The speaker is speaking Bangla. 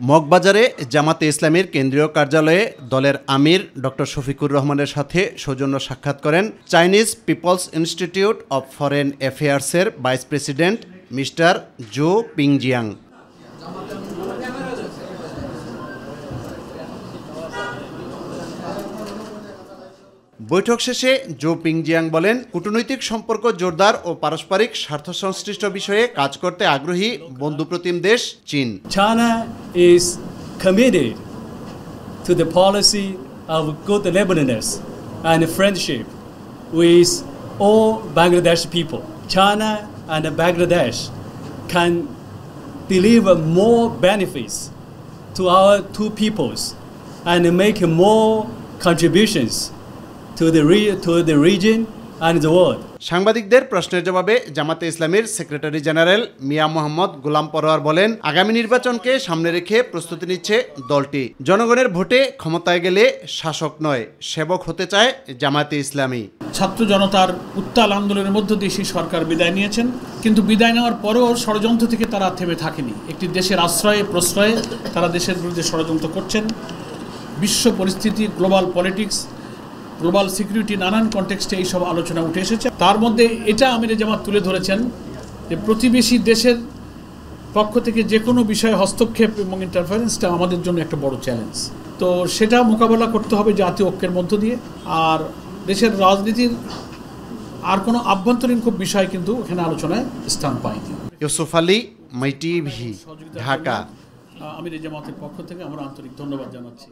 মগবাজারে জামাতে ইসলামীর কেন্দ্রীয় কার্যালয়ে দলের আমির ডক্টর শফিকুর রহমানের সাথে সৌজন্য সাক্ষাৎ করেন Chinese people's institute of foreign অ্যাফেয়ার্সের vice president mister Zhou Pingjiang. বৈঠক শেষে জো পিংজিয়াং বলেন, কূটনৈতিক সম্পর্ক জোরদার ও পারস্পরিক স্বার্থ সংশ্লিষ্ট বিষয়ে কাজ করতে আগ্রহী বন্ধুপ্রতিম দেশ চীন। China is committed to the policy of good neighborliness and friendship with all Bangladesh people. China and Bangladesh can deliver more benefits to our two peoples and make more contributions to the region and the world. সাংবাদিকদের প্রশ্নের জবাবে জামাতে ইসলামীর সেক্রেটারি জেনারেল মিয়া মোহাম্মদ গোলাম পরোয়ার বলেন, আগামী নির্বাচনকে সামনে রেখে প্রস্তুতি নিচ্ছে দলটি। জনগণের ভোটে ক্ষমতায় গেলে শাসক নয়, সেবক হতে চায় জামাতে ইসলামী। ছাত্র জনতার উত্তাল আন্দোলনের মধ্য দিয়ে সেই সরকার বিদায় নিয়েছেন, কিন্তু বিদায় নেওয়ার পরেও ষড়যন্ত্র থেকে তারা থেমে থাকেনি। একটি দেশের আশ্রয়ে প্রশ্রয়ে তারা দেশের বিরুদ্ধে ষড়যন্ত্র করছেন। বিশ্ব পরিস্থিতি, গ্লোবাল পলিটিক্স, গ্লোবাল সিকিউরিটি, নানান কনটেক্সটে এইসব আলোচনা উঠে এসেছে। তার মধ্যে এটা আমিরে জামাত তুলে ধরেছেন যে প্রতিবেশী দেশের পক্ষ থেকে যে কোনো বিষয়ে হস্তক্ষেপ এবং ইন্টারফারেন্সটা আমাদের জন্য একটা বড় চ্যালেঞ্জ। তো সেটা মোকাবেলা করতে হবে জাতীয় ঐক্যের মধ্য দিয়ে। আর দেশের রাজনীতির আর কোনো আভ্যন্তরীণ খুব বিষয় কিন্তু এখানে আলোচনায় স্থান পায়নি। ইউসুফ আলী, মাই টিভি, ঢাকা। আমিরে জামাতের পক্ষ থেকে আমরা আন্তরিক ধন্যবাদ জানাচ্ছি।